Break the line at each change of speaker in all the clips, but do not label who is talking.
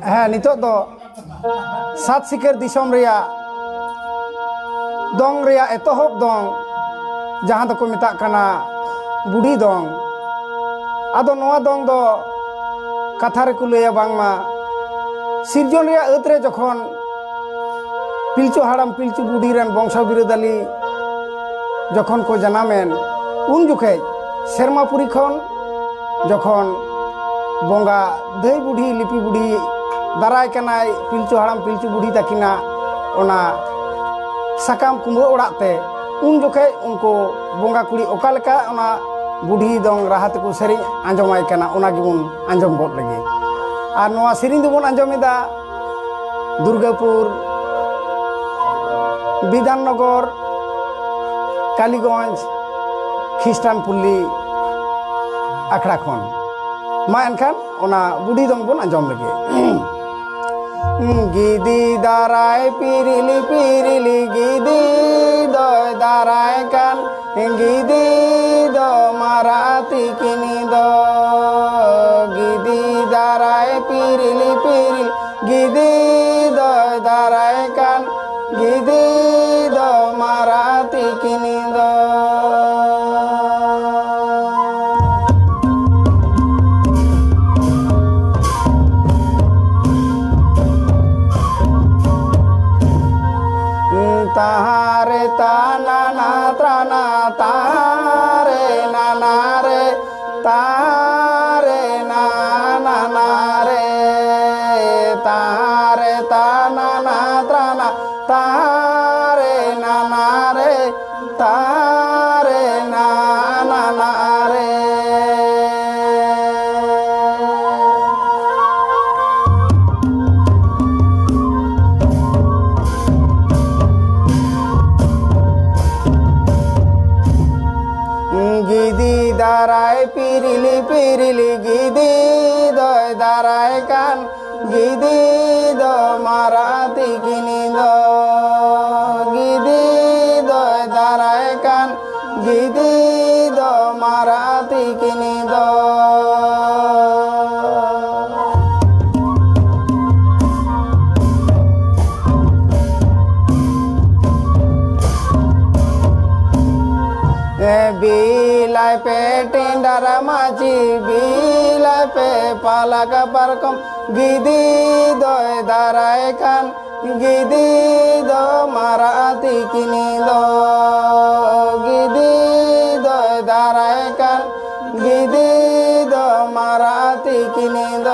ᱦᱮᱸ ᱱᱤᱛᱚᱜ ᱫᱚ ᱥᱟᱛ ᱥᱤᱠᱟᱹᱨ ᱫᱤᱥᱚᱢ ᱨᱮᱭᱟᱜ ᱫᱚᱝ ᱨᱮᱭᱟᱜ ᱮᱛᱚᱦᱚᱵ ᱫᱚᱝ ᱡᱟᱦᱟᱸ ᱫᱚᱠᱚ ᱢᱮᱛᱟᱜ ᱠᱟᱱᱟ ᱵᱩᱰᱷᱤ ᱫᱚᱝ। ᱟᱫᱚ ᱱᱚᱣᱟ ᱫᱚᱝ ᱫᱚ ᱠᱟᱛᱷᱟ ᱨᱮᱠᱚ ᱞᱟᱹᱭᱟ ᱵᱟᱝᱢᱟ ᱥᱤᱨᱡᱚᱱ ᱨᱮᱭᱟᱜ ᱟᱹᱛ ᱨᱮ ᱡᱚᱠᱷᱚᱱ ᱯᱤᱞᱪᱩ ᱦᱟᱲᱟᱢ ᱯᱤᱞᱪᱩ ᱵᱩᱰᱷᱤ ᱨᱮᱱ ᱵᱚᱝᱥᱚ ᱵᱤᱨᱟᱹᱫᱟᱹᱞᱤ যখন কো জানামেন উন জুখে শেরমাপুরি খন যখন বঙ্গা দই বুড়ি লিপি বুড়ি দারাই কানাই পিলচু হাড়াম পিলচু বুড়ি তাকিনা ওনা সাকাম কুমড়ো ওড়াতে উন জুখে উনকো বঙ্গা কুড়ি ওকালেকা ওনা বুড়ি দং রাহাতে কো সেরিং আঞ্জমাই কানা ওনা গিবুন আঞ্জম গদ লাগে আর নোয়া সেরিং দুবুন আঞ্জমেদা দুর্গাপুর বিধাননগর कालीगंज ख्रिस्टान पुल्ली आखड़ा खन मा एनखान ओना बुढ़ी दंग बन आंजम लगे गिदी दाराय पिरिली पिरिली गिदी दय दाराय कान गिदी द माराती किनी द गिदी दाराय पिरिली पिरिली गिदी दय दाराय कान गिदी द माराती किनी द तारे ताना ना त्राना तारे नाना रे तारे नाना ना रे तारे ताना ना त्राना तारे नाना रे तारे नाना ना रे गिदी दाराय पिरिली पिरिली गिदी दय दाराय कान गिदी द माराती किनी द गिदी दय दाराय कान गिदी द माराती किनी द बिलाई पे टेंडरा माची बिलाई पे पाला का परकम गिदी दय दाराय कान गिदी द माराती किनी द गिदी दय दाराय कान गिदी द माराती किनी द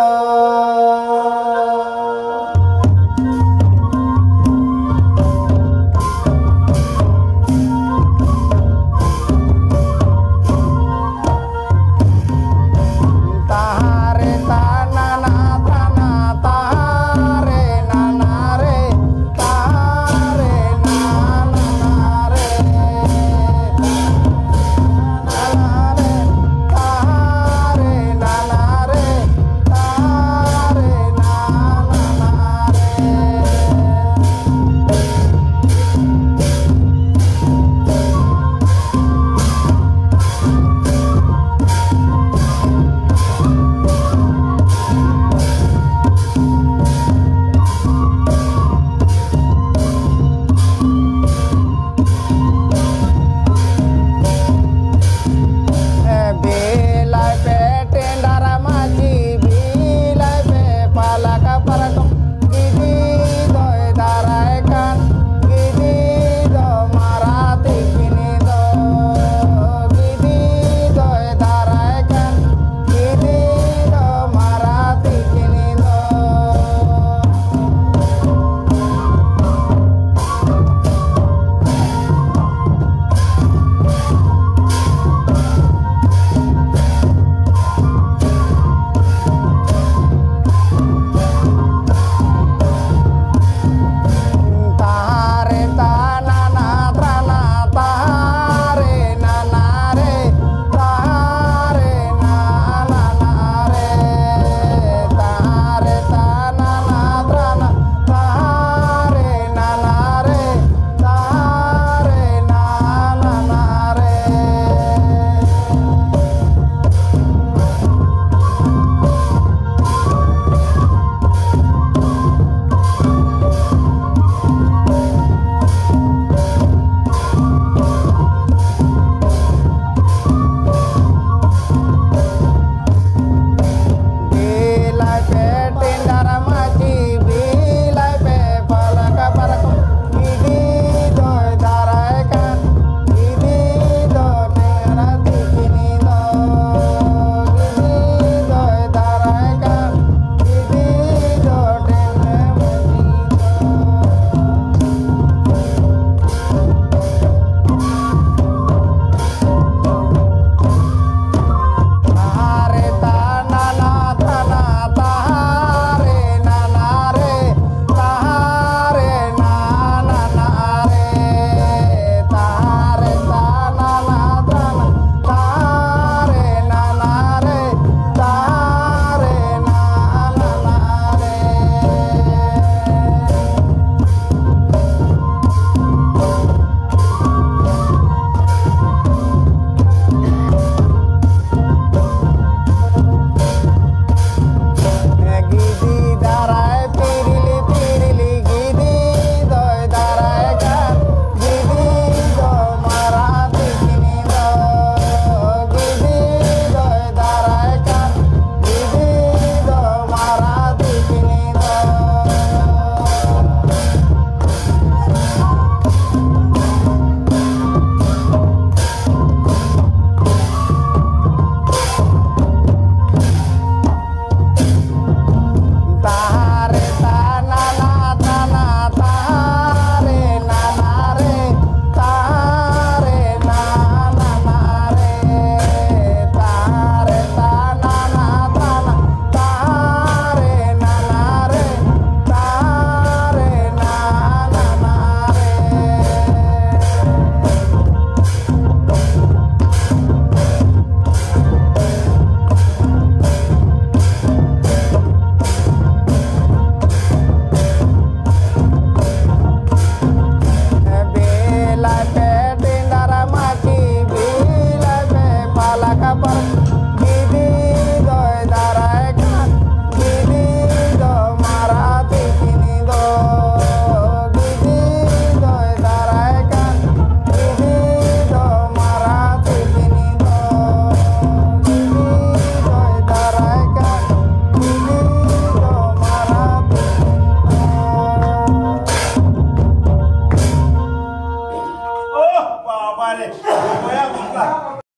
काला का पर